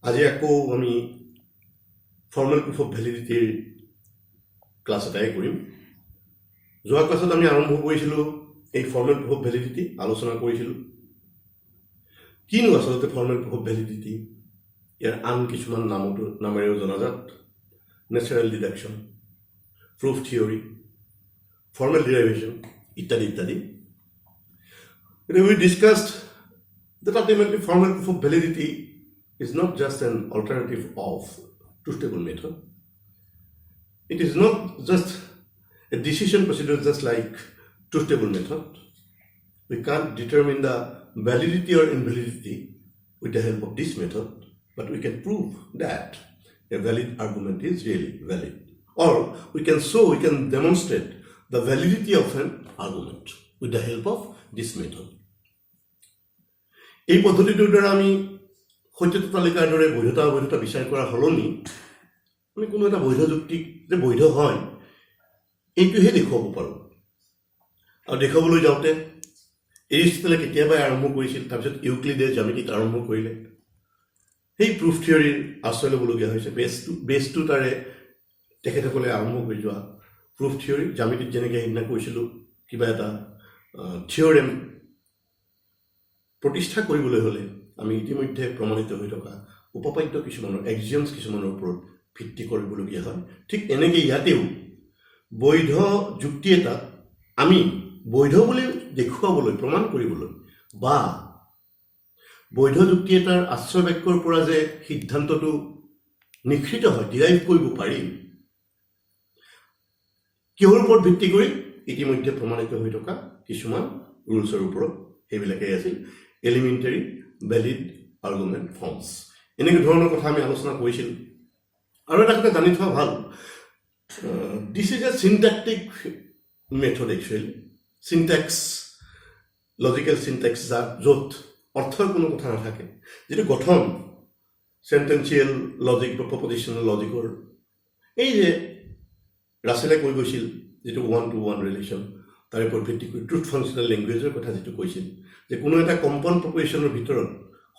আজি আকৌ আমি ফৰ্মেল প্ৰুফ অফ ভ্যালিডিটিৰ ক্লাছ এটাই কৰিম। যোৱা ক্লাছত আমি আৰম্ভ কৰিছিলোঁ এই ফৰ্মেল প্ৰুফ অফ ভ্যালিডিটি আলোচনা কৰিছিলোঁ। কিনো আচলতে ফৰ্মেল প্ৰুফ অফ ভ্যালিডিটি? ইয়াৰ আন কিছুমান নামেৰেও জনাজাত: natural deduction, proof theory, formal derivation ইত্যাদি ইত্যাদি। We discussed that ultimately formal proof of validity is not just an alternative of truth table method. It is not just a decision procedure just like truth table method. We can't determine the validity or invalidity with the help of this method, but we can prove that a valid argument is really valid. Or we can demonstrate the validity of an argument with the help of this method. এই পদ্ধতিটোৰ দ্বাৰা আমি সত্যতা তালিকাৰ দৰে বৈধতা অবৈধতা বিচাৰ কৰাৰ সলনি আমি কোনো এটা বৈধ যুক্তিক যে বৈধ হয় এইটোহে দেখুৱাব পাৰোঁ। আৰু দেখুৱাবলৈ যাওঁতে এৰিষ্টটলে কেতিয়াবাই আৰম্ভ কৰিছিল, তাৰপিছত ইউক্লিডে জ্যামিতিক আৰম্ভ কৰিলে। সেই প্ৰুফ থিয়ৰীৰ আশ্ৰয় ল'বলগীয়া হৈছে। বেছটো তাৰে তেখেতসকলে আৰম্ভ কৰি যোৱা প্ৰুফ থিয়ৰী। জ্যামিতিত যেনেকৈ সেইদিনা কৈছিলোঁ, কিবা এটা থিয়ৰেম প্ৰতিষ্ঠা কৰিবলৈ হ'লে আমি ইতিমধ্যে প্ৰমাণিত হৈ থকা উপপাদ্য কিছুমানৰ এক্সিয়মছ কিছুমানৰ ওপৰত ভিত্তি কৰিবলগীয়া হয়। ঠিক এনেকৈ ইয়াতেও বৈধ যুক্তি এটা আমি বৈধ বুলি দেখুৱাবলৈ, প্ৰমাণ কৰিবলৈ, বা বৈধ যুক্তি এটাৰ আশ্ৰয় বাক্যৰ পৰা যে সিদ্ধান্তটো নিশ্চিত হয়, ডিৰাইভ কৰিব পাৰি, কিহৰ ওপৰত ভিত্তি কৰি? ইতিমধ্যে প্ৰমাণিত হৈ থকা কিছুমান ৰুলছৰ ওপৰত। সেইবিলাকেই আছিল এলিমেণ্টাৰী ভেলিড আৰ্গুমেণ্ট ফৰ্মছ। এনেকুৱা ধৰণৰ কথা আমি আলোচনা কৰিছিলোঁ। আৰু এটা কথা জানি থোৱা ভাল, this is a syntactic method actually. Syntax, logical syntax, য'ত অৰ্থৰ কোনো কথা নাথাকে, যিটো গঠন চেণ্টেঞ্চিয়েল লজিক বা প্ৰপজিশ্যনেল লজিকৰ, এই যে ৰাছেলে কৈ গৈছিল যিটো 1-to-1 ৰিলেশ্যন, তাৰে ওপৰত ভিত্তি কৰি ট্ৰুথ ফাংচনেল লেংগুৱেজৰ কথা যিটো কৈছিল, যে কোনো এটা কম্পাউণ্ড প্ৰপজিশ্যনৰ ভিতৰত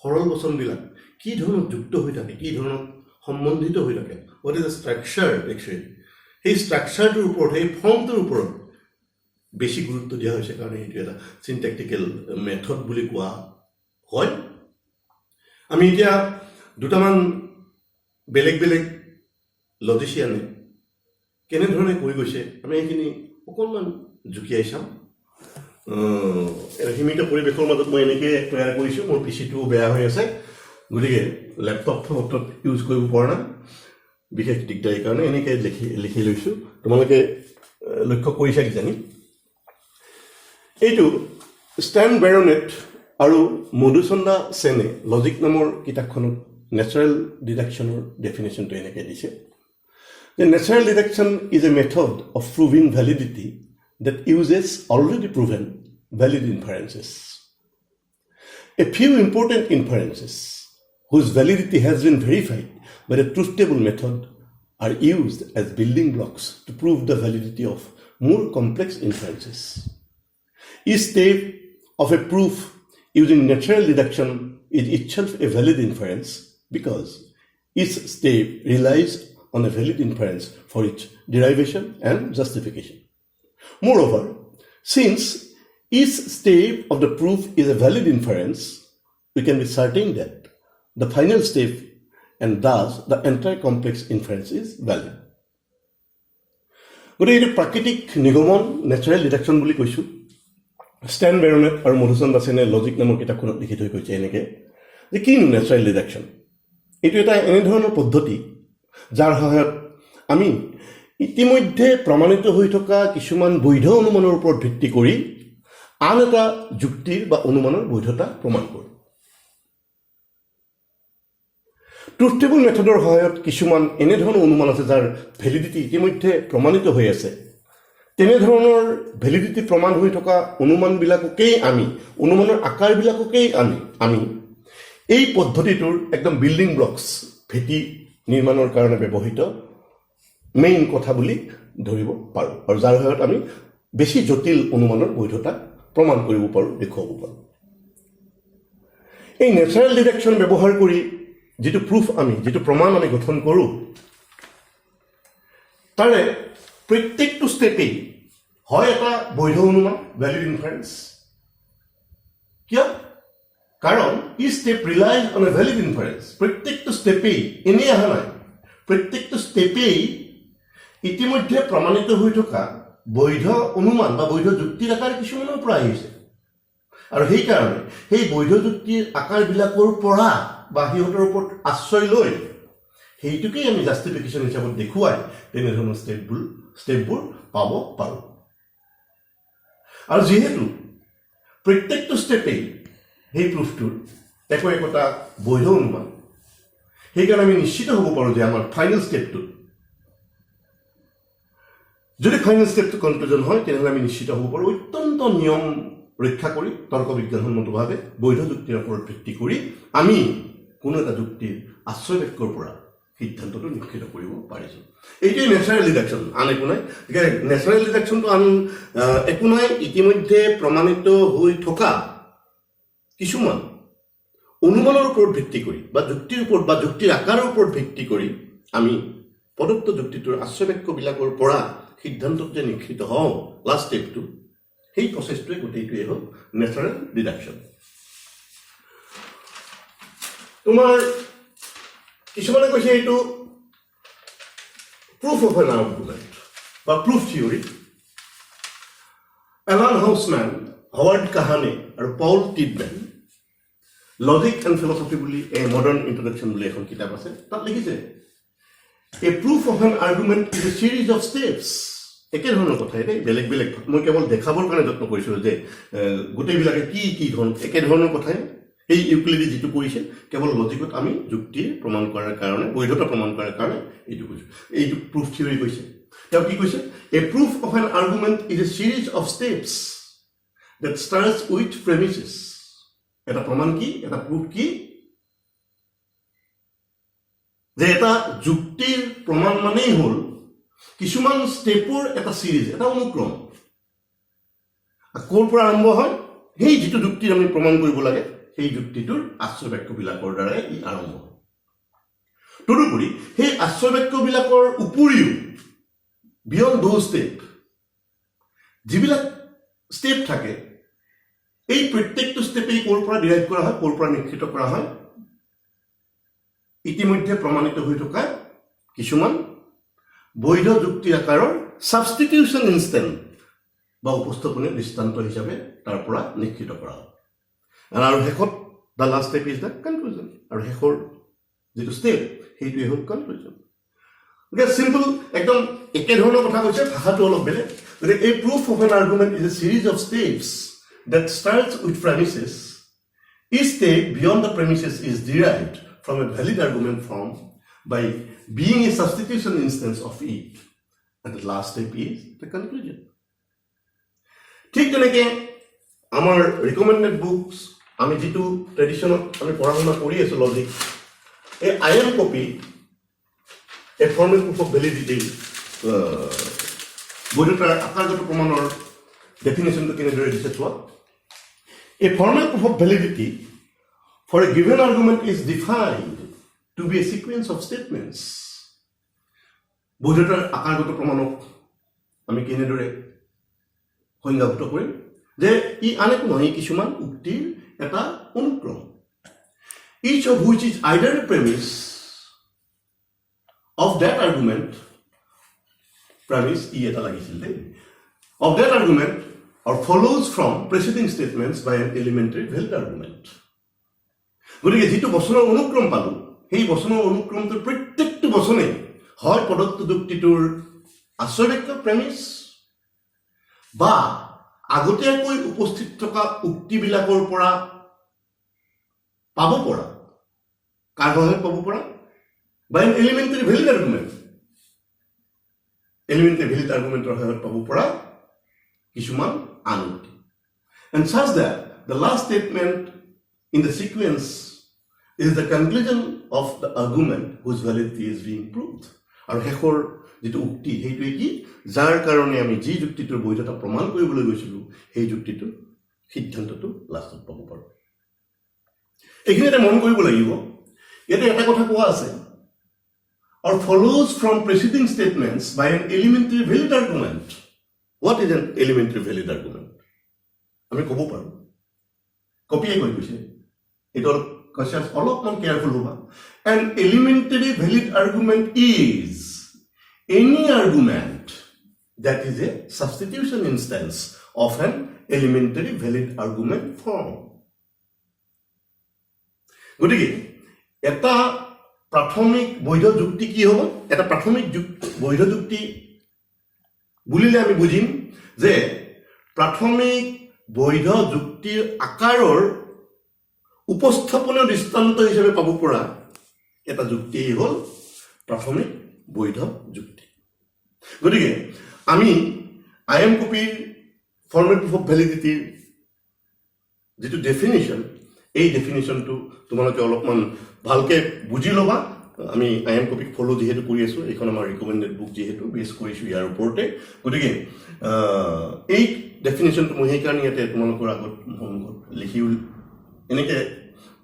সৰল বচনবিলাক কি ধৰণত যুক্ত হৈ থাকে, কি ধৰণত সম্বন্ধিত হৈ থাকে, what is the structure actually, সেই ষ্ট্ৰাকচাৰটোৰ ওপৰত, সেই ফৰ্মটোৰ ওপৰত বেছি গুৰুত্ব দিয়া হৈছে কাৰণে এইটো এটা চিনটেক্টিকেল মেথড বুলি কোৱা হয়। আমি এতিয়া দুটামান বেলেগ বেলেগ লজিচিয়ানে কেনেধৰণে কৈ গৈছে আমি এইখিনি অকণমান জুকিয়াই চাম। সীমিত পৰিৱেশৰ মাজত মই এনেকৈ তৈয়াৰ কৰিছোঁ। মোৰ পিচিটোও বেয়া হৈ আছে, গতিকে লেপটপটো ইউজ কৰিব পৰা নাই, বিশেষ দিগদাৰীৰ কাৰণে এনেকৈ লিখি লৈছোঁ। তোমালোকে লক্ষ্য কৰিছা কিজানি। এইটো ষ্টেন বেৰনেট আৰু মধুচন্দা সেনে লজিক নামৰ কিতাপখনত নেচাৰেল ডিডাকশ্যনৰ ডেফিনেশ্যনটো এনেকৈ দিছে যে natural deduction is a method of proving validity that uses already proven valid inferences. A few important inferences whose validity has been verified by the truth table method are used as building blocks to prove the validity of more complex inferences. Each step of a proof using natural deduction is itself a valid inference because each step relies on a valid inference for its derivation and justification. Moreover, since each step of the proof is a valid inference, we can be certain that the final step and thus the entire complex inference is valid. গতিকে এইটো প্ৰাকৃতিক নিগমন, natural deduction বুলি কৈছোঁ। ষ্টেন বেৰনেট আৰু মধুচন্দা সেনে logic নামৰ কিতাপখনত লিখি থৈ কৈছে এনেকৈ যে কিনো নেচাৰেল ডিডাকশ্যন। এইটো এটা এনেধৰণৰ পদ্ধতি যাৰ সহায়ত আমি ইতিমধ্যে প্ৰমাণিত হৈ থকা কিছুমান বৈধ অনুমানৰ ওপৰত ভিত্তি কৰি আন এটা যুক্তিৰ বা অনুমানৰ বৈধতা প্ৰমাণ কৰোঁ। ট্ৰুথ টেবল মেথডৰ সহায়ত কিছুমান এনেধৰণৰ অনুমান আছে যাৰ ভেলিডিটি ইতিমধ্যে প্ৰমাণিত হৈ আছে। তেনেধৰণৰ ভেলিডিটি প্ৰমাণ হৈ থকা অনুমানবিলাককেই অনুমানৰ আকাৰবিলাককেই আমি এই পদ্ধতিটোৰ একদম বিল্ডিং ব্লকছ, ভেটি নিৰ্মাণৰ কাৰণে ব্যৱহৃত মেইন কথা বুলি ধৰিব পাৰোঁ, আৰু যাৰ সহায়ত আমি বেছি জটিল অনুমানৰ বৈধতা প্ৰমাণ কৰিব পাৰোঁ, দেখুৱাব পাৰোঁ। এই নেচাৰেল ডিডাকশ্যন ব্যৱহাৰ কৰি যেটো প্ৰুফ আমি যেটো প্ৰমাণ আমি গঠন কৰোঁ তাৰে প্ৰত্যেকটো ষ্টেপেই হয় এটা বৈধ অনুমান ভ্যালিড ইনফাৰেন্স কিয় কাৰণ ই step ৰিলাইজ on a valid inference প্ৰত্যেকটো ষ্টেপেই এনেই অহা নাই প্ৰত্যেকটো ষ্টেপেই ইতিমধ্যে প্ৰমাণিত হৈ থকা বৈধ অনুমান বা বৈধ যুক্তিৰ আকাৰ কিছুমানৰ পৰা আহিছে আৰু সেই কাৰণে সেই বৈধ যুক্তিৰ আকাৰবিলাকৰ পৰা বা সিহঁতৰ ওপৰত আশ্ৰয় লৈ সেইটোকেই আমি জাষ্টিফিকেশ্যন হিচাপত দেখুৱাই তেনেধৰণৰ ষ্টেপবোৰ পাব পাৰোঁ আৰু যিহেতু প্ৰত্যেকটো ষ্টেপেই সেই প্ৰুফটোৰ একোটা বৈধ অনুমান সেইকাৰণে আমি নিশ্চিত হ'ব পাৰোঁ যে আমাৰ ফাইনেল ষ্টেপটো যদি ফাইনেল ষ্টেপটো কনক্লুজন হয় তেনেহ'লে আমি নিশ্চিত হ'ব পাৰোঁ অত্যন্ত নিয়ম ৰক্ষা কৰি তৰ্ক বিজ্ঞানসন্মতভাৱে বৈধ যুক্তিৰ ওপৰত ভিত্তি কৰি আমি কোনো এটা যুক্তিৰ আশ্ৰয় বাক্যৰ পৰা সিদ্ধান্তটো নিশ্চিত কৰিব পাৰিছোঁ এইটোৱেই নেচাৰেল ডিডাকশ্যন আন একো নাই নেচাৰেল ডিডাকশ্যনটো আন একো নাই ইতিমধ্যে প্ৰমাণিত হৈ থকা কিছুমান অনুমানৰ ওপৰত ভিত্তি কৰি বা যুক্তিৰ ওপৰত বা যুক্তিৰ আকাৰৰ ওপৰত ভিত্তি কৰি আমি প্ৰদত্ত যুক্তিটোৰ আশ্ৰয় বাক্যবিলাকৰ পৰা সিদ্ধান্তত যে নিশ্চিত হওঁ লাষ্ট ষ্টেপটো সেই প্ৰচেছটোৱে গোটেইটোৱে হ'ল নেচাৰেল ডিডাকশ্যন তোমাৰ কিছুমানে কৈছে এইটো প্ৰুফ অফ এন আৰ্গুমেণ্ট বা প্ৰুফ থিয়ৰী এলান হাউচমেন হাৱাৰ্ড কাহানে আৰু পল টিডমেন লজিক এণ্ড ফিলচফি বুলি এ মডাৰ্ণ ইন্ট্ৰডাকশ্যন বুলি এখন কিতাপ আছে তাত লিখিছে a proof of an argument is a series of steps একেধৰণৰ কথাই দেই বেলেগ বেলেগ মই কেৱল দেখাবৰ কাৰণে যত্ন কৰিছোঁ যে গোটেইবিলাকে কি ধৰণ একেধৰণৰ কথাই এই ইউক্লিডে যিটো কৰিছে কেৱল লজিকত আমি যুক্তিৰ প্ৰমাণ কৰাৰ কাৰণে বৈধতা প্ৰমাণ কৰাৰ কাৰণে এইটো কৈছোঁ এইটো প্ৰুফ থিয়ৰী কৈছে তেওঁ কি কৈছে a proof of an argument is a series of steps that starts with premises এটা প্ৰমাণ কি এটা প্ৰুফ কি যে এটা যুক্তিৰ প্ৰমাণ মানেই হ'ল কিছুমান ষ্টেপৰ এটা সিৰিজ এটা অনুক্ৰম ক'ৰ পৰা আৰম্ভ হয় সেই যিটো যুক্তি আমি প্ৰমাণ কৰিব লাগে সেই যুক্তিটোৰ আশ্ৰয় বাক্যবিলাকৰ দ্বাৰাই ই আৰম্ভ হয় তদুপৰি সেই আশ্ৰয় বাক্যবিলাকৰ উপৰিও বিয়ণ্ড দ'জ ষ্টেপ যিবিলাক ষ্টেপ থাকে এই প্ৰত্যেকটো ষ্টেপেই ক'ৰ পৰা ডিৰাইভ কৰা হয় ক'ৰ পৰা নিশ্চিত কৰা হয় ইতিমধ্যে প্ৰমাণিত হৈ থকা কিছুমান বৈধ যুক্তিৰ আকাৰৰ ছাবষ্টিটিউশ্যন ইনষ্টেণ্ট বা উপস্থাপনীয় দৃষ্টান্ত হিচাপে তাৰ পৰা নিশ্চিত কৰা হয় আৰু শেষত the last step is the conclusion আৰু শেষৰ যিটো ষ্টেপ সেইটোৱে হ'ল কনক্লুজন গতিকে চিম্পল একদম একেধৰণৰ কথা কৈছে ভাষাটো অলপ বেলেগ গতিকে এই proof of an argument is a series of steps that starts with premises. Each step beyond the premises is derived from a valid argument form by being a substitution instance of it. And the last step is the conclusion. ঠিক তেনেকৈ আমাৰ recommended books আমি যিটো ট্ৰেডিশ্যনত আমি পঢ়া শুনা কৰি আছোঁ লজিক এই I am copy a formal proof of validity বৈধতাৰ আকাৰগত প্ৰমাণৰ ডেফিনেশ্যনটো কেনেদৰে দিছে চোৱা A formal proof of validity for a given argument is defined to be a sequence of statements. বৈধতাৰ আকাৰগত প্ৰমাণক আমি কেনেদৰে সংজ্ঞাভূত কৰিম যে ই আন একো নহয় কিছুমান উক্তিৰ এটা অনুক্ৰম each of which is either a premise of that argument premise ই এটা লাগিছিল দেই of that argument or follows from preceding statements by an elementary valid argument. গতিকে যিটো বচনৰ অনুক্ৰম পালোঁ সেই বচনৰ অনুক্ৰমটোৰ প্ৰত্যেকটো বচনেই হয় প্ৰদত্ত যুক্তিটোৰ আশ্ৰয় বাক্য প্ৰেমিছ বা আগতীয়াকৈ উপস্থিত থকা উক্তিবিলাকৰ পৰা পাব পৰা কাৰ সহায়ত পাব পৰা বা an elementary valid argument elementary valid আৰ্গুমেণ্টৰ সহায়ত পাব পৰা কিছুমান আনুক্তি and such that the last statement in the sequence is the conclusion of the argument whose validity is being proved আৰু শেষৰ যিটো উক্তি সেইটোৱে কি যাৰ কাৰণে আমি যি যুক্তিটোৰ বৈধতা প্ৰমাণ কৰিবলৈ গৈছিলোঁ সেই যুক্তিটোৰ সিদ্ধান্তটো লাষ্টত পাব পাৰোঁ এইখিনি এটা মন কৰিব লাগিব ইয়াতে এটা কথা কোৱা আছে, or follows from preceding statements by an elementary valid argument. What is an elementary valid argument? আমি ক'ব পাৰোঁ, কপিয়ে কৈ কৈছে, এইটো কৈছে অলপমান কেয়াৰফুল হ'বা. An elementary valid argument is any argument that is a substitution instance of an elementary valid argument form. গতিকে এটা প্ৰাথমিক বৈধ যুক্তি কি হ'ব? এটা প্ৰাথমিক বৈধ যুক্তি বুলিলে আমি বুজিম যে প্ৰাথমিক বৈধ যুক্তিৰ আকাৰৰ উপস্থাপনীয় দৃষ্টান্ত হিচাপে পাব পৰা এটা যুক্তি হ'ল প্ৰাথমিক বৈধ যুক্তি. গতিকে আমি আইএম কপিৰ ফৰ্মেট প্ৰুফ অফ ভেলিডিটিৰ যিটো ডেফিনিশ্যন, এই ডেফিনিশ্যনটো তোমালোকে অলপমান ভালকৈ বুজি ল'বা. আমি আইএম কপিক ফ'ল' যিহেতু কৰি আছোঁ, এইখন আমাৰ ৰিকমেণ্ডেড বুক যিহেতু বেছ কৰিছোঁ ইয়াৰ ওপৰতে. গতিকে এই ডেফিনেশ্যনটো মই সেইকাৰণে ইয়াতে তোমালোকৰ আগত সন্মুখত লিখি এনেকৈ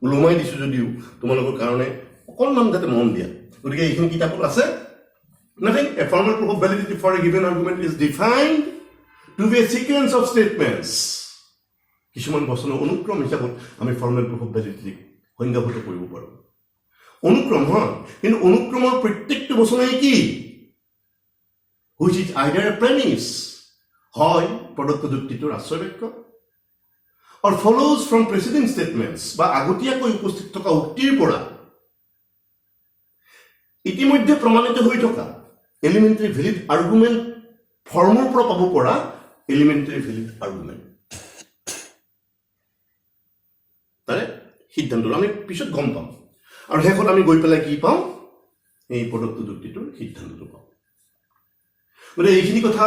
ওলমাই দিছোঁ যদিও তোমালোকৰ কাৰণে অকণমান যাতে মন দিয়া. গতিকে এইখিনি কিতাপত আছে. Nothing, a formal proof of validity for a given argument is defined to be a sequence of statements. কিছুমান বচনৰ অনুক্ৰম হিচাপত আমি ফৰ্মেল প্ৰুফ অফ ভেলিডিটিক সংজ্ঞাভূত কৰিব পাৰোঁ. অনুক্ৰম হয়, কিন্তু অনুক্ৰমৰ প্ৰত্যেকটো বচনেই কি? which is either a premise, হয় প্ৰদত্ত যুক্তিটোৰ আশ্ৰয় বাক্য, or follows from preceding statements, বা আগতীয়াকৈ উপস্থিত থকা উক্তিৰ পৰা ইতিমধ্যে প্ৰমাণিত হৈ থকা এলিমেণ্টাৰী ভেলিড আৰ্গুমেণ্ট ফৰ্মৰ পৰা পাব পৰা এলিমেণ্টাৰী ভেলিড আৰ্গুমেণ্ট. তাৰে সিদ্ধান্তটো আমি পিছত গম পাম, আৰু শেষত আমি গৈ পেলাই কি পাওঁ? এই প্ৰদত্ত যুক্তিটোৰ সিদ্ধান্তটো পাওঁ. গতিকে এইখিনি কথা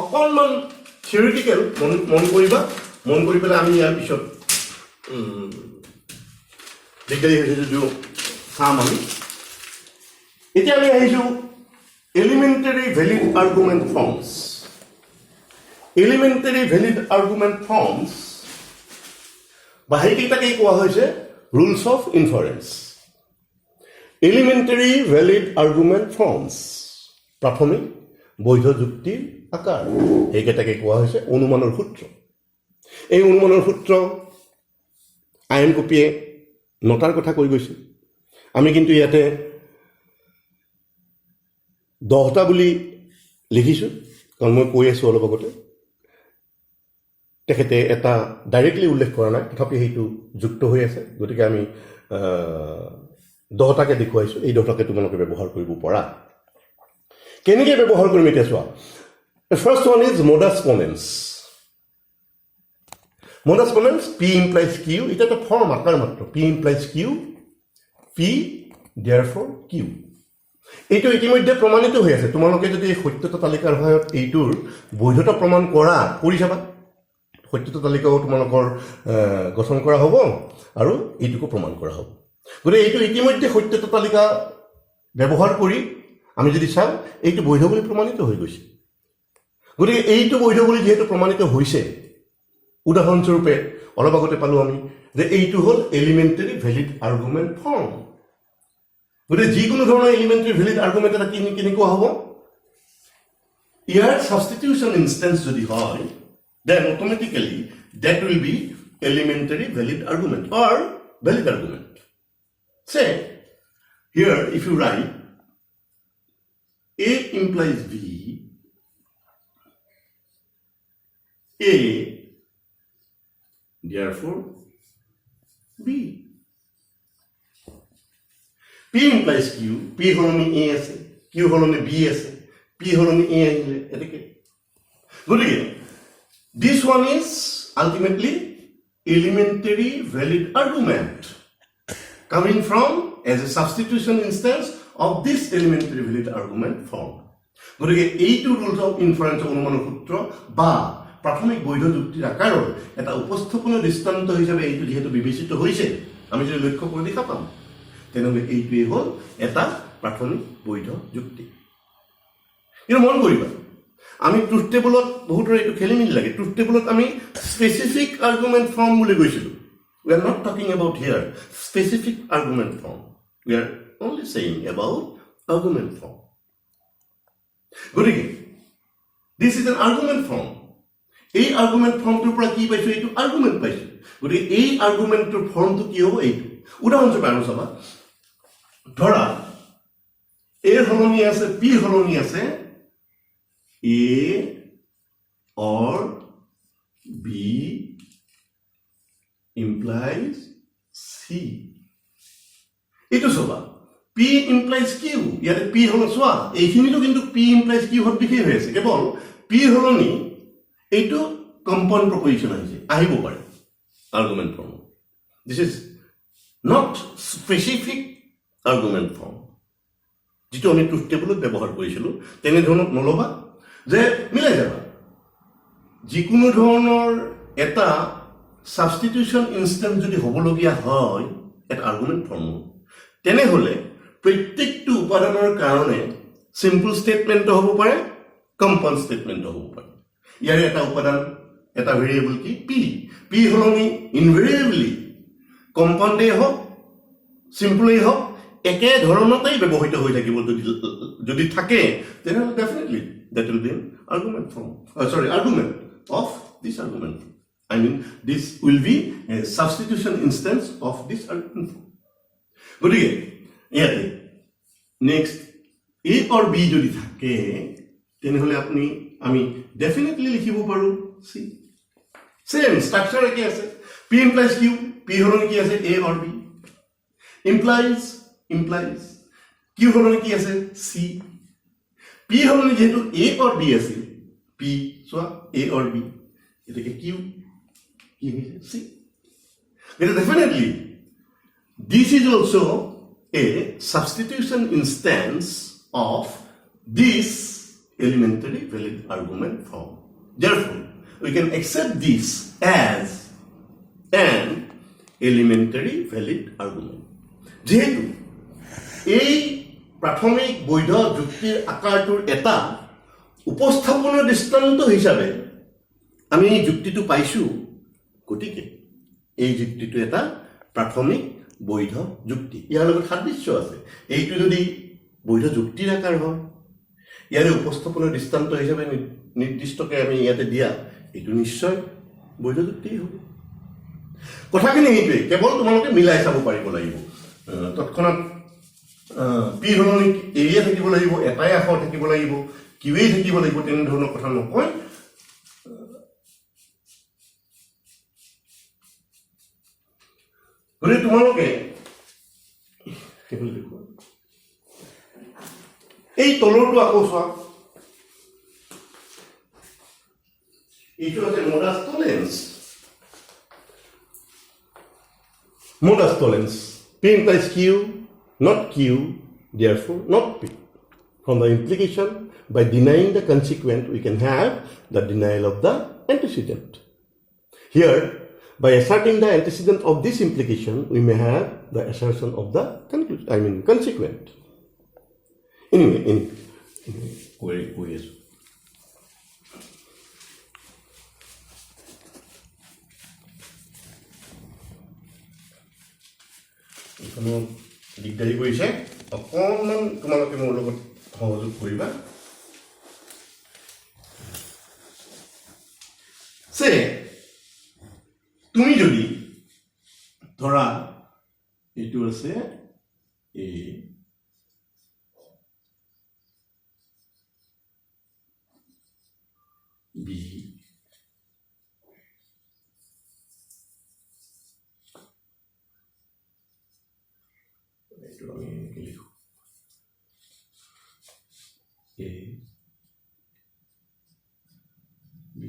অকণমান থিয়ৰিটিকেল মন কৰিবা. মন কৰি পেলাই আমি ইয়াৰ পিছত দিগদাৰী হৈছে যদিও চাম আমি. এতিয়া আমি আহিছোঁ elementary valid argument forms. Elementary valid argument forms বা সেইকেইটাকেই কোৱা হৈছে rules of inference. Elementary valid argument forms, প্ৰাথমিক বৈধ যুক্তিৰ আকাৰ, সেইকেইটাকে কোৱা হৈছে অনুমানৰ সূত্ৰ. এই অনুমানৰ সূত্ৰ আইন কপিয়ে 9টাৰ কথা কৈ গৈছে. আমি কিন্তু ইয়াতে 10টা বুলি লিখিছোঁ, কাৰণ মই কৈ আছোঁ অলপ আগতে. তেখেতে এটা ডাইৰেক্টলি উল্লেখ কৰা নাই, তথাপি সেইটো যুক্ত হৈ আছে. গতিকে আমি 10টাকে দেখুৱাইছোঁ. এই 10টাকে তোমালোকে ব্যৱহাৰ কৰিব পৰা. কেনেকৈ ব্যৱহাৰ কৰিম এতিয়া চোৱা. First one is modus ponens. Modus ponens, P implies Q. এটা এটা ফৰ্ম আকাৰ মাত্ৰ. P implies Q, P therefore Q. এইটো ইতিমধ্যে প্ৰমাণিত হৈ আছে. তোমালোকে যদি সত্যতা তালিকাৰ সহায়ত এইটোৰ বৈধতা প্ৰমাণ কৰি চাবা, সত্যতা তালিকাও তোমালোকৰ গঠন কৰা হ'ব আৰু এইটোকো প্ৰমাণ কৰা হ'ব. গতিকে এইটো ইতিমধ্যে সত্যতা তালিকা ব্যৱহাৰ কৰি আমি যদি চাওঁ, এইটো বৈধ বুলি প্ৰমাণিত হৈ গৈছে. গতিকে এইটো বৈধ বুলি যিহেতু প্ৰমাণিত হৈছে, উদাহৰণস্বৰূপে অলপ আগতে পালোঁ আমি যে এইটো হ'ল এলিমেণ্টাৰী ভেলিড আৰ্গুমেণ্ট ফৰ্ম. গতিকে যিকোনো ধৰণৰ এলিমেণ্টাৰী ভেলিড আৰ্গুমেণ্ট এটা কেনেকুৱা হ'ব? ইয়াৰ ছাবষ্টিটিউশ্যন ইনষ্টেঞ্চ যদি হয়, then automatically that will be elementary valid argument or valid argument. Say, here if you write A implies B, A therefore B. P implies Q, P holoni A আছে, Q holoni B আছে, P holoni A আহিলে এটাকে. গতিকে this one is ultimately elementary valid argument coming from as a substitution instance of this elementary valid argument form. গতিকে এইটো rules of ইনফাৰেঞ্চ অনুমানৰ সূত্ৰ বা প্ৰাথমিক বৈধ যুক্তিৰ আকাৰৰ এটা উপস্থাপনীয় দৃষ্টান্ত হিচাপে এইটো যিহেতু বিবেচিত হৈছে, আমি যদি লক্ষ্য কৰি দেখা পাম, তেনেহ'লে এইটোৱেই হ'ল এটা প্ৰাথমিক বৈধ যুক্তি. কিন্তু মন কৰিবা, আমি ট্ৰুথ টেবুলত বহুতৰে এইটো খেলি মেলি লাগে. ট্ৰুথ টেবুলত আমি স্পেচিফিক আৰ্গুমেণ্ট ফৰ্ম বুলি কৈছিলোঁ. We are not talking about here specific argument form. We are only saying about argument form. গতিকে this is an argument form. এই argument formটোৰ পৰা কি পাইছো এইটো argument পাইছো গতিকে এই argumentটোৰ ফৰ্মটো কি হ'ব এইটো উদাহৰণস্বৰূপে আৰু চাবা ধৰা a হলনি আছে p হলনি আছে a or b implies c এইটো চাবা p implies q ইয়াতে p হল চোৱা এইখিনিটো কিন্তু p implies q হত বিশেষ হৈ আছে কেৱল p হলনি এইটো কম্পাউণ্ড প্ৰপজিশন আহিব পাৰে argument form. This is not specific argument form. যেটো আমি ট্ৰুথ টেবলত ব্যৱহাৰ কৰিছিলোঁ তেনে ধৰণৰ নলবা যে মিলাই যাবা যিকোনো ধৰণৰ এটা সাবস্টিটিউশন ইনস্ট্যান্স যদি হ'বলগীয়া হয় এটা আৰ্গুমেন্ট ফৰ্ম তেনেহলে প্ৰত্যেকটো উপাদানৰ কাৰণে সিম্পল স্টেটমেন্ট হ'ব পাৰে কম্পাউণ্ড স্টেটমেন্ট হ'ব পাৰে ইয়াৰে এটা উপাদান এটা ভেৰিয়েবল কি p হলনি ইনভেৰিয়েবলি কম্পাউণ্ডে হ'ব সিম্পলে হ'ব একে ধৰণতেই ব্যৱহৃত হৈ থাকিব যদি থাকে তেনেহলে definitely that will be an argument form argument of this argument. I mean this will be a substitution instance of this argument form. গতিকে ইয়াতে নেক্সট a or b যদি থাকে তেনেহলে আমি ডেফিনেটলি লিখিব পাৰো c সেম স্ট্রাকচার একে আছে p implies q p হলনি কি আছে a or b implies q হলনি কি আছে c p হলনি যেহেতু a or b আছে p soya a or b এটাকে q কি হইছে c এটা definitely this is also a substitution instance of this elementary valid argument form. Therefore we can accept this as an elementary valid argument. যেহেতু এই প্রাথমিক বৈধ যুক্তিৰ আকাৰটোৰ এটা উপস্থাপনৰ দৃষ্টান্ত হিচাপে আমি এই যুক্তিটো পাইছো গতিকে এই যুক্তিটো এটা প্ৰাথমিক বৈধ যুক্তি ইয়াৰ লগত সাদৃশ্য আছে এইটো যদি বৈধ যুক্তিৰ আকাৰ হয় ইয়াৰে উপস্থাপনৰ দৃষ্টান্ত হিচাপে নিৰ্দিষ্টকে আমি ইয়াতে দিয়া এইটো নিশ্চয় বৈধ যুক্তি হ'ব কথাখিনি এইটোৱে কেৱল তোমালোকে মিলাই চাব পাৰিব লাগিব তৎক্ষণাত p হলনি এৰিয়া থাকিব লাগিব এটাই আখৰ থাকিব লাগিব কিউই থাকিব লাগিব তেনে ধৰণৰ কথা নকয় গলে তোমালোকে এই তলৰটো আকৌ চোৱা এইটো আছে modus tollens p implies q not q therefore not p from the implication by denying the consequent we can have the denial of the antecedent here by asserting the antecedent of this implication we may have the assertion of the consequent anyway where is কোনো দিগদাৰি কৰিছে অকণমান তোমালোকে মোৰ লগত সহযোগ কৰিবা সে তুমি যদি ধৰা এইটো আছে a b A B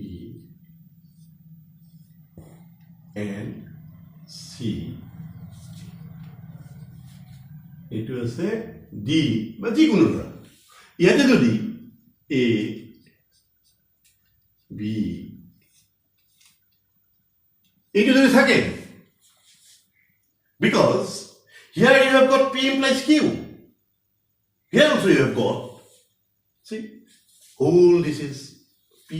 and C এইটো আছে D বা যিকোনো ধৰা ইয়াতে যদি A B এইটো যদি থাকে because here you have got P implies Q here also you have got see whole this is P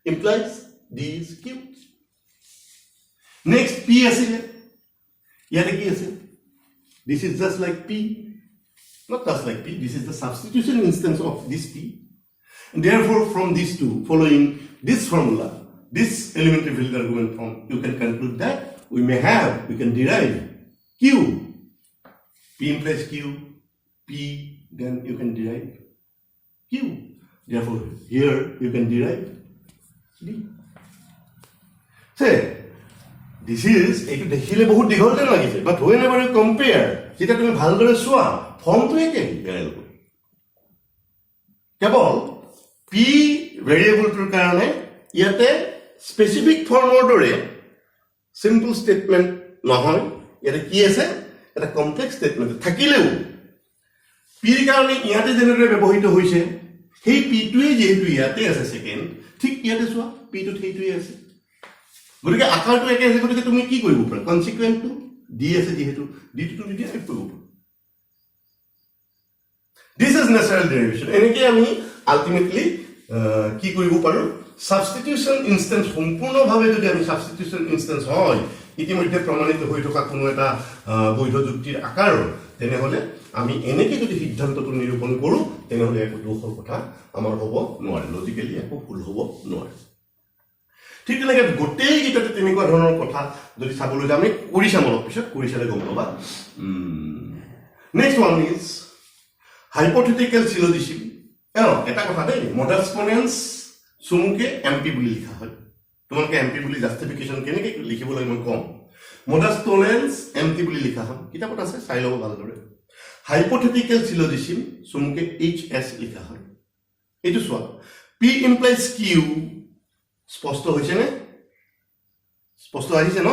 implies D is Q next P asile ইয়াতে কি আছে this is just like p, not just like p, this is the substitution instance of this p. And therefore from these two following this formula, this elementary valid argument form, you can conclude that we can derive q, p implies q, p, then you can derive q. Therefore here you can derive d. Say this is এইটো দেখিলে বহুত দীঘলতে লাগিছে, but whenever you compare, যেতিয়া তুমি ভালদৰে চোৱা ফৰ্মটো একেই কেৱল p ভেৰিয়েবলটোৰ কাৰণে ইয়াতে স্পেচিফিক ফৰ্মৰ দৰে সিম্পল ষ্টেটমেণ্ট নহয়, ইয়াতে কি আছে এটা কমপ্লেক্স ষ্টেটমেণ্ট থাকিলেও পিৰ কাৰণে ইয়াতে যেনেদৰে ব্যৱহৃত হৈছে সেই পিটোৱে যেহেতু ইয়াতে আছে সেকেন্ড, ঠিক ইয়াতে চোৱা পিটোত সেইটোৱে আছে, গতিকে আকাৰটো একে আছে, গতিকে তুমি কি কৰিব পাৰা কনসিকুৱেন্টটো ডি আছে যেহেতু ডিটো তুমি ডিৰাইভ কৰিব পাৰা। This is natural derivation. এনেকে আমি আলটিমেটলি কি কৰিব পাৰো সাবস্টিটিউশন ইনস্ট্যান্স সম্পূৰ্ণভাৱে যদি আমি সাবস্টিটিউশন ইনস্ট্যান্স হয় ইতিমধ্যে প্ৰমাণিত হৈ থকা কোনো এটা বৈধ যুক্তিৰ আকাৰ, তেনেহলে আমি এনেকে যদি সিদ্ধান্তটো নিৰূপণ কৰো তেনেহলে একো দোষৰ কথা আমাৰ হ'ব নোৱাৰে, লজিক্যালি একো ভুল হ'ব নোৱাৰে। ঠিক তেনেকে গোটেই গীতাতে তেনেকুৱা ধৰণৰ কথা যদি চাবলৈ যাওঁ আমি কৰি চাম, অলপ পিছত কৰি চালে গম পাবা। Next one is hypothetical syllogism. এটা কথা দেই, মডার্স পনেন্স চুমুকে এমপি বুলি লিখা হয়, তোমালোকে এমপি বুলি জাস্টিফিকেশন কেনেকে লিখিবলৈ মই কম। মডার্স পনেন্স এমপি বুলি লিখা হয়, কিতাপত আছে চাই ল'ব ভালদৰে। হাইপোথেটিক্যাল সিলোজিসম চুমুকে এইচএস লিখা হয়। এইটো চোৱা পি ইমপ্লাইজ কিউ, স্পষ্ট হৈছে নে? স্পষ্ট আহিছে ন?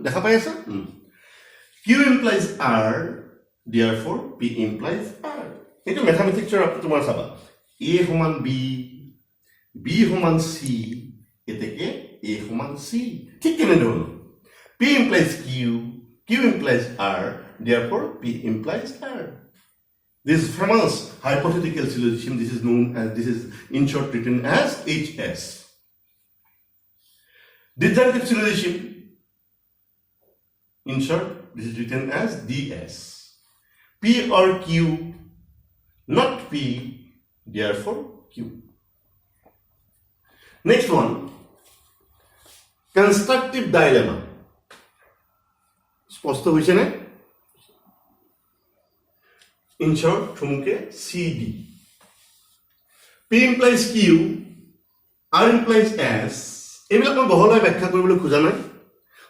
দেখা পাই আছা? Q implies R, therefore p implies r. এইটো ম্যাথমেটিক্সৰ তোমাৰ চাবা a সমান b, b সমান c, এতেকে a সমান c, ঠিক তেনেদৰে p implies q, q implies r, therefore p implies r. This famous hypothetical syllogism, this is in short written as HS. Disjunctive syllogism, in short this is written as DS. P or Q, not P, therefore Q. Next one, constructive dilemma. স্পষ্ট হৈছে নে? In short, চুমুকে CD. P implies Q, R implies S. এইবিলাক মই বহলাই ব্যাখ্যা কৰিবলৈ খোজা নাই,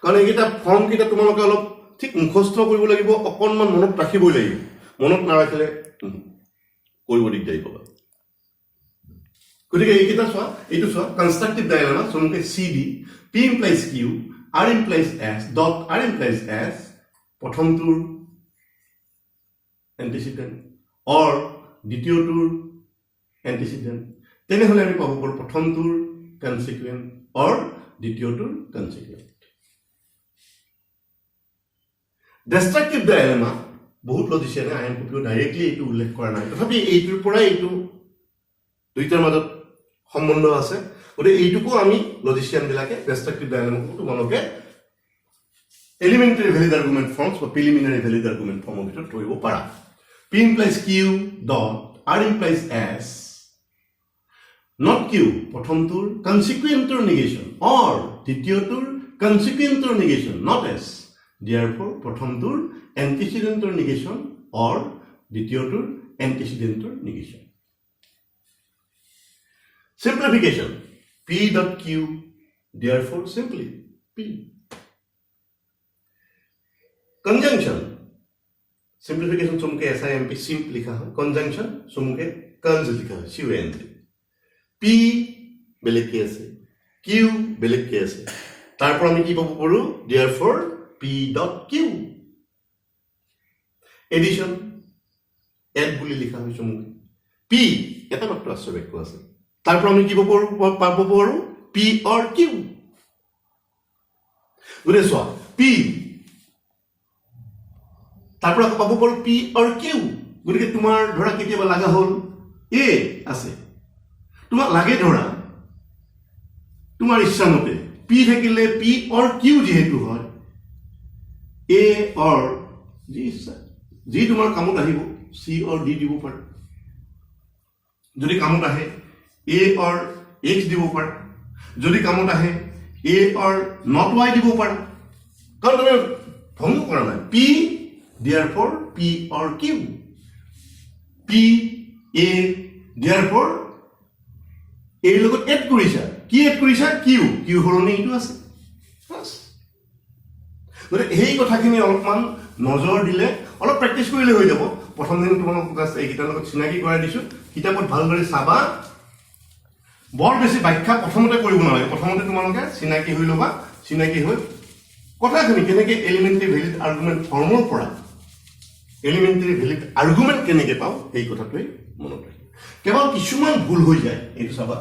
কাৰণ এইকেইটা ফৰ্ম কেইটা তোমালোকে অলপ ঠিক মুখস্থ কৰিব লাগিব, অকণমান মনত ৰাখিবই লাগিব, মনত নাৰাখিলে কৰিব দিগদাৰি পাবা। গতিকে এইকেইটা চোৱা, এইটো চোৱা কনষ্ট্ৰাকটিভ ডাইলেমা চমুকে C D, P implies Q, R implies S, dot R implies S, প্ৰথমটোৰ এণ্টিচিডেণ্ট অৰ দ্বিতীয়টোৰ এণ্টিচিডেণ্ট, তেনেহ'লে আমি পাব পাৰোঁ প্ৰথমটোৰ কনচিকুৱেণ্ট অৰ দ্বিতীয়টোৰ কনচিকুৱেণ্ট। ডিষ্ট্ৰাকটিভ ডাইলেমা বহুত লজিচিয়ানে আইন কপিও ডাইৰেক্টলি এইটো উল্লেখ কৰা নাই, তথাপি এইটোৰ পৰাই এইটো দুইটাৰ মাজত সম্বন্ধ আছে, গতিকে এইটোকো আমি লজিচিয়ানবিলাকে ডিষ্ট্ৰাকটিভ ডাইলেমাকো তোমালোকে এলিমেণ্টাৰী ভেলিড আৰ্গুমেণ্ট ফৰ্মছ বা প্ৰিলিমিনাৰী ভেলিড আৰ্গুমেণ্ট ফৰ্মৰ ভিতৰত ধৰিব পাৰা। P implies Q, dot R implies S, not Q প্ৰথমটোৰ কনচিকুৱেণ্টৰ নিগেশ্যন অৰ দ্বিতীয়টোৰ কনচিকুৱেণ্টৰ নিগেশ্যন নট এছ, therefore প্ৰথমটোৰ এণ্টিচিডেণ্টৰ নিগেশ্যন অৰ দ্বিতীয়টোৰ এণ্টিচিডেণ্টৰ negation. Simplification, P dot Q, therefore simply P. Conjunction, simplification চমুকে SIMP simp লিখা হয়, conjunction চমুকে conj লিখা হয়, CUNJ. P বেলেগ কি আছে, Q বেলেগ কি আছে, তারপর আমি কি পাবো পাৰো, therefore P dot Q. Addition, add বুলি লিখা হয় চমুকে, P এটা মাত্ৰ আশ্চৰ্য বাক্য আছে, তাৰপৰ আমি কি পাবো পাৰো, P or Q. বুঝে চোৱা P, তাৰপৰ আকৌ পাবো পাৰো P or Q, গতিকে তোমাৰ ধৰা কেতিয়াবা লাগা হল A আছে, তোমাক লাগে ধৰা তোমাৰ ইচ্ছা মতে P থাকিলে P or Q যেহেতু হয় এ অৰ যি তোমাৰ কামত আহিব চি অৰ ডি দিব পাৰা যদি কামত আহে এ অৰ এক্স দিব পাৰা যদি কামত আহে এ অৰ নট ৱাই দিব পাৰা কাৰণ তুমি ভংগ কৰা নাই পি দিয়াৰ for P or Q P A therefore এৰ লগত এড কৰিছা কি এড কৰিছা কিউ কিউ সলনি এইটো আছে গতিকে সেই কথাখিনি অলপমান নজৰ দিলে অলপ প্ৰেক্টিচ কৰিলে হৈ যাব প্ৰথম দিন তোমালোকক এইকেইটাৰ লগত চিনাকি কৰাই দিছোঁ কিতাপত ভালদৰে চাবা বৰ বেছি ব্যাখ্যা প্ৰথমতে কৰিব নালাগে প্ৰথমতে তোমালোকে চিনাকি হৈ ল'বা চিনাকি হৈ কথাখিনি কেনেকৈ এলিমেণ্টাৰী ভেলিড আৰ্গুমেণ্ট ফৰ্মৰ পৰা এলিমেণ্টাৰী ভেলিড আৰ্গুমেণ্ট কেনেকৈ পাওঁ সেই কথাটোৱেই মনত ৰাখিবা কেৱল কিছুমান ভুল হৈ যায় এইটো চাবা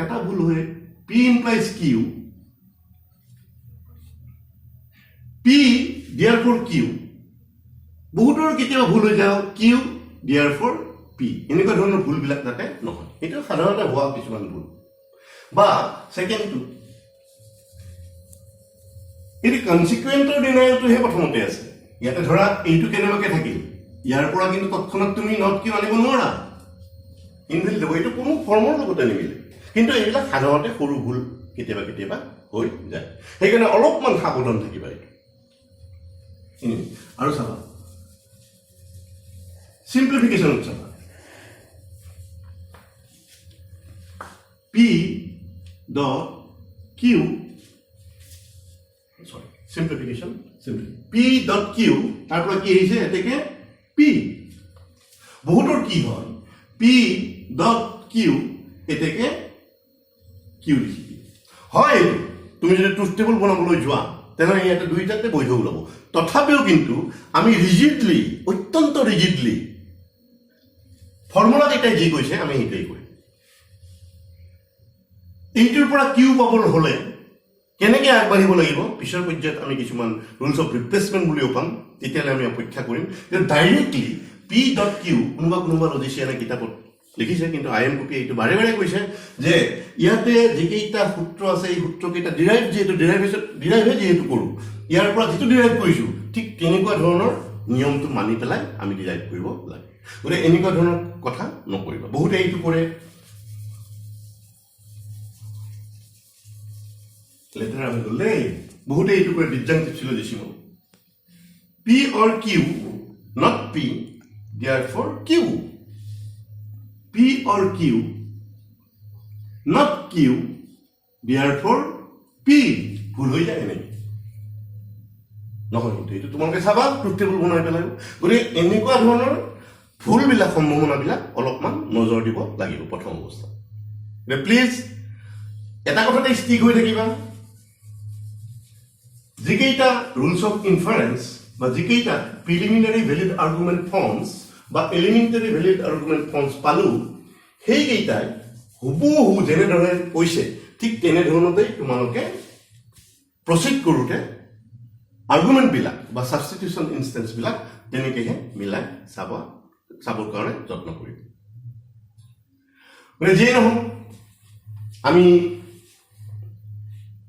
এটা ভুল হয় পি ইমপ্লাইজ কিউ পি দিয়াৰ ফৰ কিউ বহুতৰ কেতিয়াবা ভুল হৈ যায় কিউ দিয়াৰ ফৰ পি এনেকুৱা ধৰণৰ ভুলবিলাক যাতে নহয় এইটো সাধাৰণতে হোৱা কিছুমান ভুল বা ছেকেণ্ডটো এইটো কনচিকুৱেণ্টৰ ডিনাইলটোহে প্ৰথমতে আছে ইয়াতে ধৰা এইটো কেনেবাকৈ থাকিল ইয়াৰ পৰা কিন্তু তৎক্ষণাত তুমি নট কিউ আনিব নোৱাৰা ইনভেলিড হ'ব এইটো কোনো ফৰ্মৰ লগতে নিমিলে কিন্তু এইবিলাক সাধাৰণতে সৰু ভুল কেতিয়াবা কেতিয়াবা হৈ যায় সেইকাৰণে অলপমান সাৱধান থাকিবা এইটো আৰু চাবা সিম্পলিফিকেশ্যনত চাবা পি ডট কিউ সৰি সিম্পলিফিকেশ্যন পি ডট কিউ তাৰ পৰা কি আহিছে এতেকে পি বহুতৰ কি হয় পি ডট কিউ এতেকে কিউ লিখি দিয়ে হয় তুমি যদি ট্ৰুথ টেবল বনাবলৈ যোৱা তেনেহ'লে ইয়াতে দুইটাতে বৈধ ওলাব তথাপিও কিন্তু আমি ৰিজিডলি অত্যন্ত ৰিজিডলি ফৰ্মুলা কেইটাই যি কৈছে আমি সেইটোৱেই কৰিম এইটোৰ পৰা কিউ পাবলৈ হ'লে কেনেকৈ আগবাঢ়িব লাগিব পিছৰ পৰ্যায়ত আমি কিছুমান ৰুলছ অফ ৰিপ্লেচমেণ্ট বুলিও পাম তেতিয়াহ'লে আমি অপেক্ষা কৰিম কিন্তু ডাইৰেক্টলি পি ডট কিউ কোনোবা লজিচিয়ানে কিতাপত লিখিছে কিন্তু আই এম কপি এইটো বাৰে বাৰে কৈছে যে ইয়াতে যিকেইটা সূত্ৰ আছে এই সূত্ৰকেইটা ডিৰাইভ যিহেতু কৰোঁ ইয়াৰ পৰা যিটো ডিৰাইভ কৰিছোঁ ঠিক তেনেকুৱা ধৰণৰ নিয়মটো মানি পেলাই আমি ডিৰাইভ কৰিব লাগে গতিকে এনেকুৱা ধৰণৰ কথা নকৰিবা বহুতে এইটো কৰে লেটাৰ আমি গ'ল দেই বহুতে এইটো কৰে disjunctive P or Q not P দিয়াৰ ফৰ কিউ P or Q, not Q, therefore P. ভুল হৈ যায় নেকি নহয় কিন্তু এইটো তোমালোকে চাবা ট্ৰুথ টেবল বনাই পেলাই গতিকে এনেকুৱা ধৰণৰ ভুলবিলাক সম্ভাৱনাবিলাক অলপমান নজৰ দিব লাগিব প্ৰথম অৱস্থাত প্লিজ এটা কথাতে ষ্টিক হৈ থাকিবা যিকেইটা ৰুলছ অফ ইনফাৰেঞ্চ বা যিকেইটা প্ৰিলিমিনাৰী ভেলিড আৰ্গুমেণ্ট ফৰ্মছ বা এলিমেণ্টাৰী ভেলিড আৰ্গুমেণ্ট ফৰ্মছ পালোঁ সেইকেইটাই হুবহু যেনেদৰে কৈছে ঠিক তেনেধৰণতেই তোমালোকে প্ৰচিড কৰোঁতে আৰ্গুমেণ্টবিলাক বা ছাবষ্টিটিউশ্যন ইনষ্টেঞ্চবিলাক তেনেকৈহে মিলাই চাবৰ কাৰণে যত্ন কৰিম গতিকে যিয়েই নহওক আমি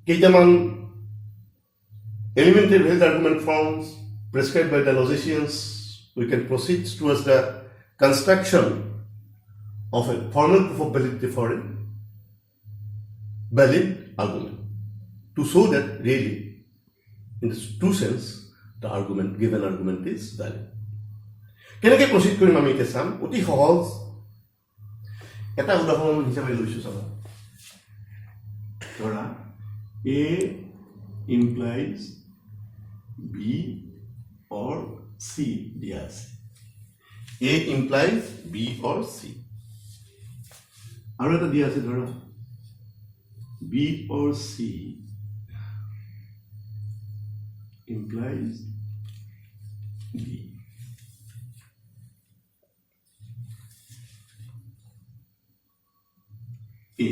কেইটামান elementary valid argument forms prescribed by the logicians, we can proceed towards the construction of a formal proof of validity for a valid argument to show that really, in the true sense, the given argument is valid. কেনেকৈ proceed কৰিম আমি এতিয়া চাম অতি সহজ এটা উদাহৰণ হিচাপে লৈছোঁ চাবা ধৰা A implies B or C দিয়া আছে A implies B or C আৰু এটা দিয়া আছে ধৰা B or C implies D A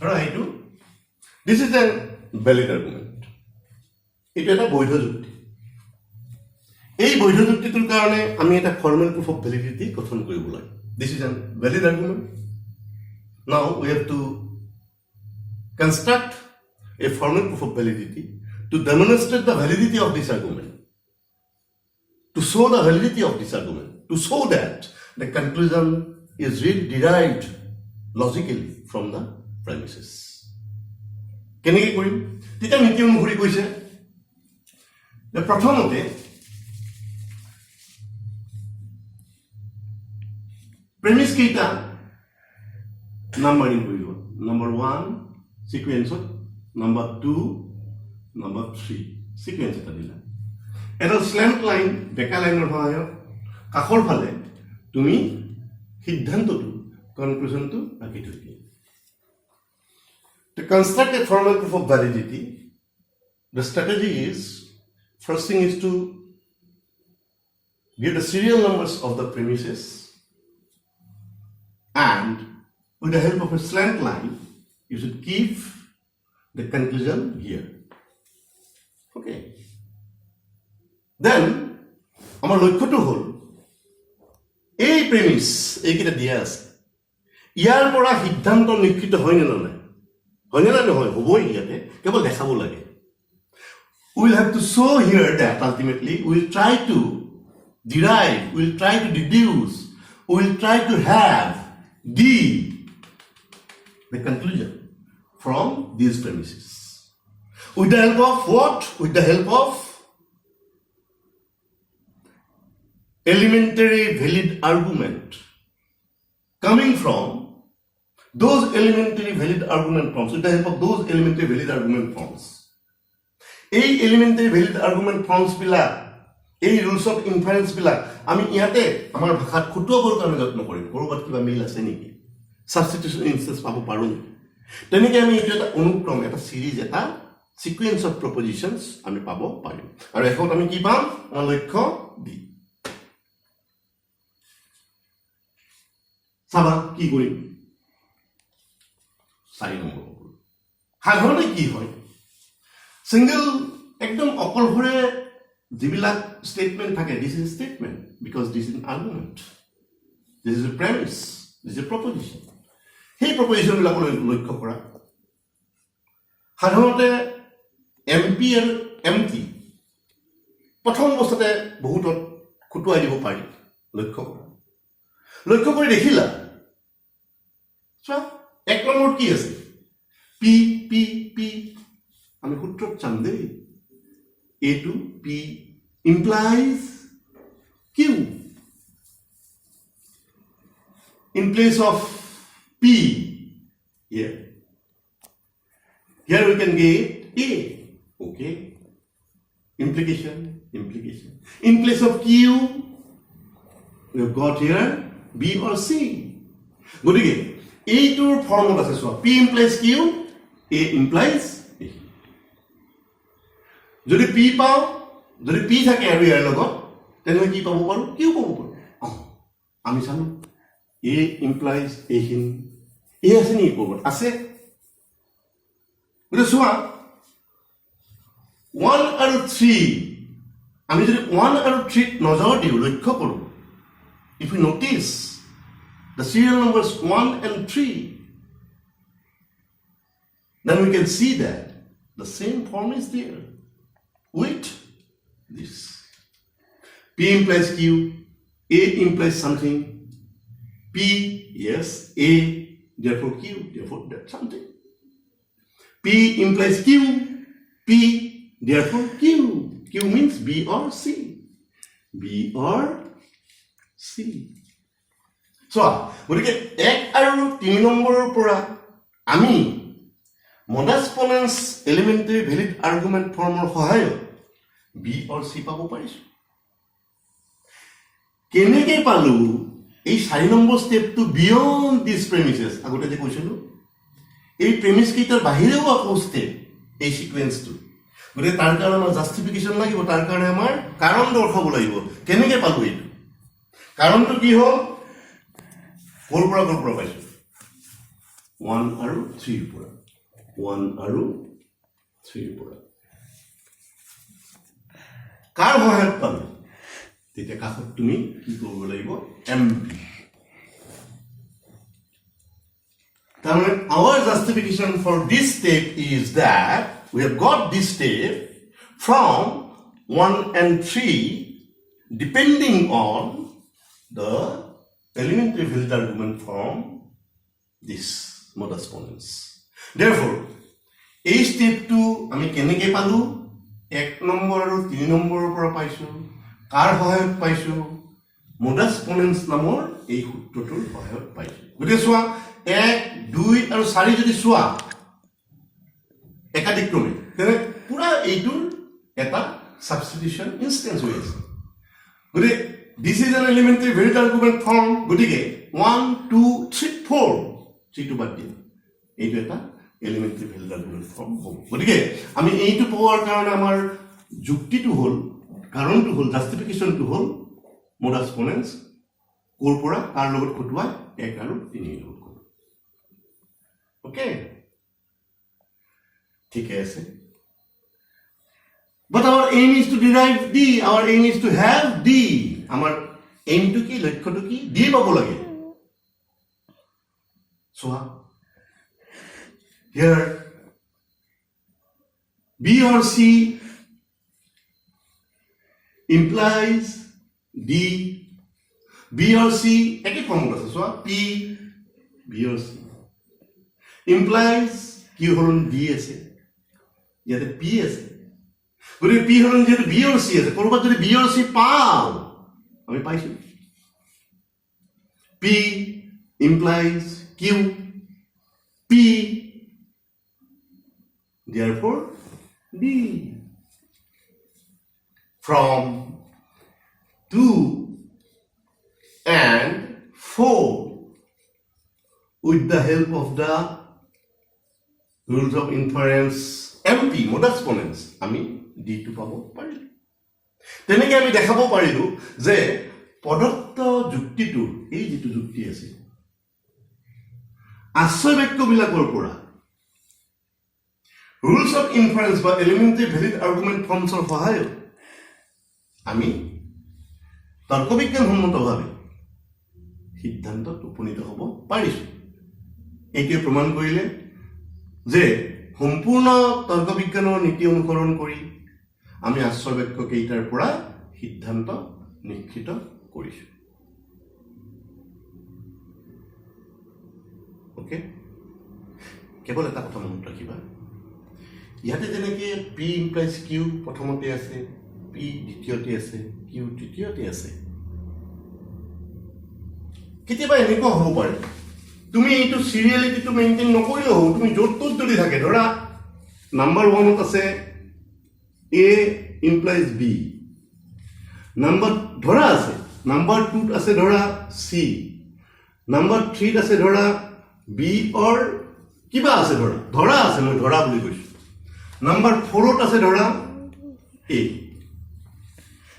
Right? This is a valid argument. It is a বৈধ যুক্তি এই বৈধ যুক্তিটোৰ কাৰণে আমি এটা ফৰ্মেল প্ৰুফ অফ ভ্যালিডিটি গঠন কৰিব লাগে This is a valid argument. Now we have to construct a formal proof of validity to demonstrate the validity of this argument, to show the validity of this argument, to show that the conclusion is really derived logically from the premises. কেনেকৈ কৰিম তেতিয়া নীতি অনুসৰি কৈছে যে প্ৰথমতে প্ৰেমিছ কেইটা numbering কৰিব নম্বৰ 1 সিকুৱেন্সত নম্বৰ 2 নম্বৰ 3 সিকুৱেন্স এটা দিলা এটা স্ল্যান্ট লাইন বেকা লাইনৰ সহায়ত কাষৰ ফালে তুমি সিদ্ধান্তটো কনক্লুজনটো ৰাখি থৈ দিয়া To construct a formal proof of validity, the strategy is, first thing is to get the serial numbers of the premises and with the help of a slant line, you should keep the conclusion here. Okay. Then, our লক্ষ্যটো হল এই প্ৰেমিছ এইকেইটা দিয়া আছে ইয়াৰ পৰা সিদ্ধান্ত নিশ্চিত হয় নে নহয় হয়নে না নহয় হবই ইয়াতে কেৱল দেখাব লাগে we will have to show here that ultimately we will try to derive, we will try to deduce, we will try to have the conclusion from these premises. With the help of what? With the help of elementary valid argument coming from those elementary valid argument forms, with the help of those elementary valid argument forms. এই elementary valid argument forms বিলাক এই rules of inference বিলাক আমি ইয়াতে আমাৰ ভাষাত খুটুৱাবৰ কাৰণে যত্ন কৰিম কৰবাত কিবা মিল আছে নেকি substitution instance পাব পাৰো নেকি তেনেকৈ আমি এইটো এটা অনুক্ৰম এটা সিৰিজ এটা sequence of propositions আমি পাব পাৰিম আৰু এখন আমি কি পাম আমাৰ লক্ষ্য দি সাবা কি কৰিম 4 নম্বৰ সাধাৰণতে কি হয় সিঙ্গল একদম অকলহৰে যিবিলাক স্টেটমেন্ট থাকে this is statement because this is argument this is a premise this is a proposition সেই প্ৰপজিশন বিলাকলৈ লক্ষ্য কৰা সাধাৰণতে এমপি আৰু এমটি প্ৰথম অৱস্থাতে বহুতত খুটুৱাই দিব পাৰি লক্ষ্য কৰি দেখিলা এক নম্বৰ কি আছে পি পি পি আমি সূত্ৰত চাম দেই a to p implies q in place of p here we can get a okay implication in place of q we have got here b or c গতিকে এইটোৰ ফৰ্মত আছে so p implies q a implies a যদি p পাও যদি p থাকে আৰু ইয়াৰ লগত তেনে কি পাব পাৰো q পাব পাৰো আমি জানো a implies a হিন a আছে নি পৰত আছে বুঝে সোৱা 1 আৰু 3 আমি যদি 1 আৰু 3 নজৰ দিও লক্ষ্য কৰো if you notice the serial numbers 1 and 3 then we can see that the same form is there with this p implies q a implies something p yes a therefore q therefore that something p implies q p therefore q q means b or c so গতিকে 1 আৰু 3 নম্বৰৰ পৰা আমি modus ponens elementary valid argument formৰ সহায়ত b or c পাব পাৰিছো কেনেকৈ পালো এই 4 নম্বৰ ষ্টেপটো বিয়ন্ড দিস প্ৰেমিসেস আগতে যে কৈছিলো এই প্ৰেমিস কেইটাৰ বাহিৰেও আকৌ ষ্টেপ এই সিকোয়েন্সটো গতিকে তাৰ কাৰণে আমাৰ জাস্টিফিকেশন লাগিব তাৰ কাৰণে আমাৰ কাৰণ দৰ্শাব লাগিব কেনেকৈ পালো এইটো কাৰণটো কি হ'ল কোৰ পৰা পাইছো 1 আৰু 3 পৰা 1 আৰু 3 পৰা কাৰ সহায়ত পালো তেতিয়া কাষত তুমি কি কৰিব লাগিব MP our justification for this step is that we have got this step from 1 and 3 depending on the elementary valid argument from this modus ponens. Therefore, এই স্টেপটো আমি কেনেকৈ পালোঁ? 1 নম্বৰ আৰু 3 নম্বৰৰ পৰা পাইছোঁ। কাৰ সহায়ত পাইছোঁ? modus ponens নামৰ এই সূত্ৰটোৰ সহায়ত পাইছোঁ। গতিকে চোৱা 1, 2 আৰু 4 যদি চোৱা একাধিক্ৰমে তেনে পুৰা এইটোৰ এটা সাবস্টিটিউশন ইনষ্টেন্স হৈ আছে। গতিকে this is an elementary valid argument form. গতিকে 1, 2, 3, 4 3টো বাদ দিম, এইটো এটা এলিমেণ্টাৰী ভেৰিড আৰ্গুমেণ্ট ফৰ্ম হ'ব। গতিকে আমি এইটো পোৱাৰ কাৰণে আমাৰ যুক্তিটো হ'ল, কাৰণটো হ'ল, জাষ্টিফিকেশ্যনটো হ'ল modus ponens ক'ৰ পৰা কাৰ লগত খটুৱাই 1 আৰু 3 লগত খটুৱাই। অ'কে, ঠিকে আছে। But our aim is to derive D. Our aim is to have D. Our aim to ki, লক্ষ্য to ki, D পাব লাগে। So here B or C implies D. B or C একে formula আছে। So P B or C implies কি হল D আছে, ইয়াতে P আছে। গতিকে P হল যেহেতু B or C আছে, কৰবাত যদি B or C পাও আমি পাইছো। P implies Q, P therefore D. From 2 and 4 with the help of the rules of inference MP modus ponens আমি D2 পাব পাৰিলো। তেনেকৈ আমি দেখাব পাৰিলো যে প্ৰদত্ত যুক্তিটোৰ এই যিটো যুক্তি আছে আশ্ৰয় বাক্যবিলাকৰ পৰা rules of inference বা elementary valid argument forms-ৰ সহায়ত আমি তৰ্কবিজ্ঞানসন্মতভাৱে সিদ্ধান্তত উপনীত হ'ব পাৰিছো। এইটোৱে প্ৰমাণ কৰিলে যে সম্পূৰ্ণ তৰ্কবিজ্ঞানৰ নীতি অনুসৰণ কৰি আমি আশ্ৰয় বাক্য কেইটাৰ পৰা সিদ্ধান্ত নিশ্চিত কৰিছো। ওকে, কেৱল এটা কথা মনত ৰাখিবা, ইয়াতে যেনেকে P implies Q প্ৰথমতে আছে, P দ্বিতীয়তে আছে, Q তৃতীয়তে আছে, কেতিয়াবা এনেকুৱা হ'ব পাৰে তুমি এইটো সিৰিয়েলিটিটো মেইনটেইন নকৰিলেও হ'ব, তুমি য'ত ত'ত যদি থাকে, ধৰা নাম্বাৰ 1ত আছে A implies B, নাম্বাৰ ধৰা আছে নাম্বাৰ 2ত আছে ধৰা C, নাম্বাৰ 3ত আছে ধৰা B or কিবা আছে ধৰা আছে, মই ধৰা বুলি কৈছো, নাম্বাৰ 4ত আছে ধৰা A।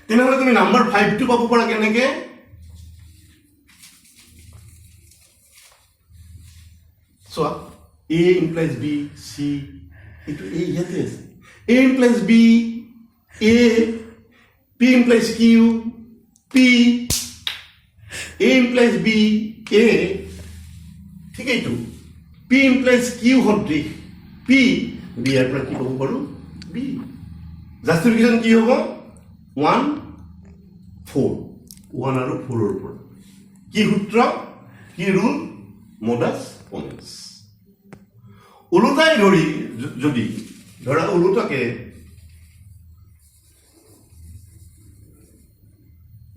তেনেহ'লে তুমি নাম্বাৰ 5টো পাব পাৰা কেনেকে? চোৱা A implies B, C, এইটো A ইয়াতে আছে, A implies B, A, P implies Q, P, A implies B, A, ঠিক এইটো P implies Q সদৃশ P, ইয়াৰ পৰা কি পাব পাৰো? B। জাষ্টিফিকেশ্যন কি হ'ব? 1, 4, 1 আৰু 4ৰ পৰা কি সূত্ৰ, কি ৰুল? modus ponens। ওলোটাই ধৰি যদি ধৰা ওলোটাকে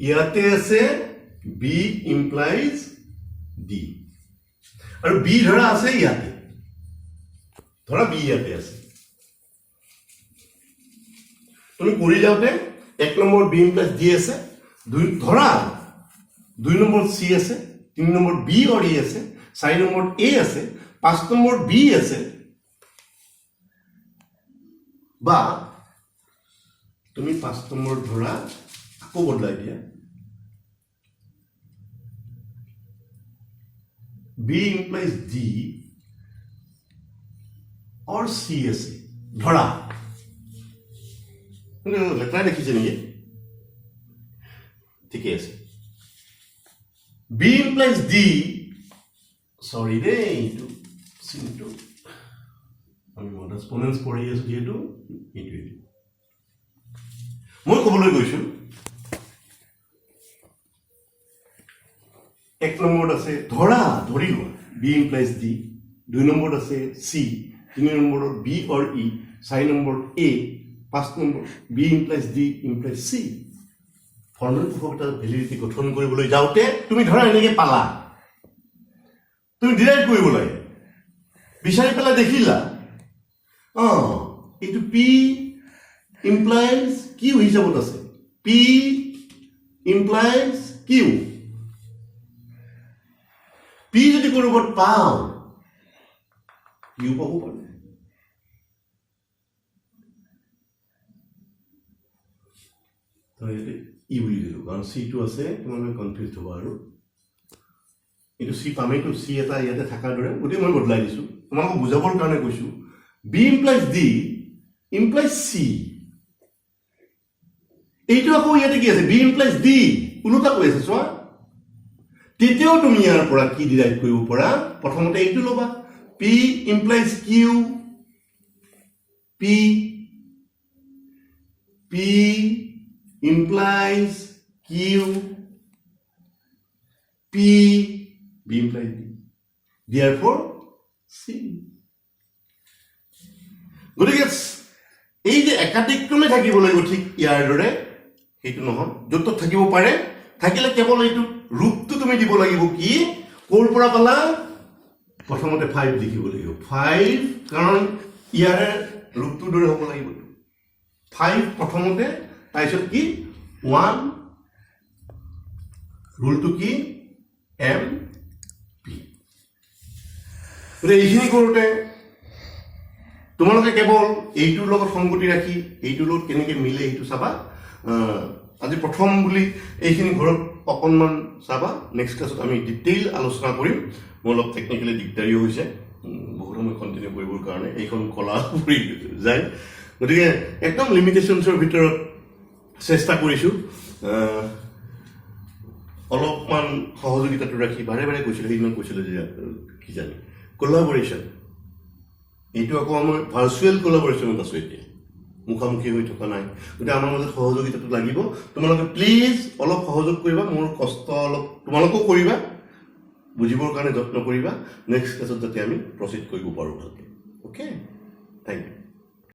ইয়াতে আছে B implies D আৰু B ধৰা আছে ইয়াতে, ধৰা B ইয়াতে আছে, তুমি কৰি যাওঁতে 1 নম্বৰ B implies D আছে, ধৰা 2 নম্বৰ C আছে, 3 নম্বৰ B or E আছে, 4 নম্বৰ A আছে, 5 নম্বৰ B আছে, বা তুমি 5 নম্বৰ ধৰা আকৌ বদলাই দিয়া B implies D or C আছে, ধৰা লেটাৰ দেখিছে নেকি? ঠিকে আছে। B implies D, sorry দেই, চিনটো আমি মডাৰ্ছ পনেন্স পঢ়ি আছোঁ যিহেতু এইটোৱে মই ক'বলৈ গৈছোঁ 1 নম্বৰত আছে ধৰি লোৱা বি ইমপ্লাইজ ডি 2 নম্বৰত আছে চি 3 নম্বৰত বি অৰ ই 4 নম্বৰত এ 5 নম্বৰত B implies D implies C formal proof of এটা ভেলিডিটি গঠন কৰিবলৈ যাওঁতে তুমি ধৰা এনেকৈ পালা তুমি ডিৰাইভ কৰিব লাগে বিচাৰি পেলাই দেখিলা এইটো পি ইমপ্লাইজ কিউ হিচাপত আছে পি ইমপ্লাইজ কিউ পি যদি ক'ৰবাত পাওঁ কিউ পাব পাৰে ই বুলি দিলোঁ কাৰণ চিটো আছে তোমালোকে কনফিউজ হ'ব আৰু এইটো চি পামেইতো চি এটা ইয়াতে থকাৰ দৰে গতিকে মই বদলাই দিছোঁ তোমালোকক বুজাবৰ কাৰণে কৈছোঁ B implies D implies C এইটো আকৌ ইয়াতে কি আছে বি ইমপ্লাইজ ডি ওলোটা কৈ আছে চোৱা তেতিয়াও তুমি ইয়াৰ পৰা কি ডিৰাইভ কৰিব পৰা প্ৰথমতে এইটো ল'বা P implies Q P P implies Q P B implies D therefore C গতিকে এই যে একাধিক ক্ৰমে থাকিব লাগিব ঠিক ইয়াৰ দৰে সেইটো নহয় য'ত থাকিব পাৰে থাকিলে কেৱল এইটো ৰূপটো তুমি দিব লাগিব কি ক'ৰ পৰা পালা প্ৰথমতে 5 লিখিব লাগিব 5 কাৰণ ইয়াৰে ৰূপটোৰ দৰে হ'ব লাগিব 5 প্ৰথমতে তাৰপিছত কি 1 ৰুলটো কি এম পি এইখিনি কৰোঁতে তোমালোকে কেৱল এইটোৰ লগত সংগতি ৰাখি এইটোৰ লগত কেনেকৈ মিলে এইটো চাবা আজি প্ৰথম বুলি এইখিনি ঘৰত অকণমান চাবা নেক্সট ক্লাছত আমি ডিটেইল আলোচনা কৰিম মোৰ অলপ টেকনিকেলি দিগদাৰীও হৈছে বহুত সময় কণ্টিনিউ কৰিবৰ কাৰণে এইখন কলা পৰি যায় গতিকে একদম লিমিটেশ্যনছৰ ভিতৰত চেষ্টা কৰিছোঁ অলপমান সহযোগিতাটো ৰাখি বাৰে বাৰে কৈছিলোঁ সেইদিনা কৈছিলোঁ যে কি জানি কোলাবৰেশ্যন এইটো আকৌ আমাৰ ভাৰ্চুৱেল কোলাবৰেশ্যনত আছোঁ এতিয়া মুখামুখি হৈ থকা নাই গতিকে আমাৰ মাজত সহযোগিতাটো লাগিব তোমালোকে প্লিজ অলপ সহযোগ কৰিবা মোৰ কষ্ট অলপ তোমালোকেও কৰিবা বুজিবৰ কাৰণে যত্ন কৰিবা নেক্সট ক্লাছত যাতে আমি প্ৰচিড কৰিব পাৰোঁ ভালকৈ অ'কে থেংক ইউ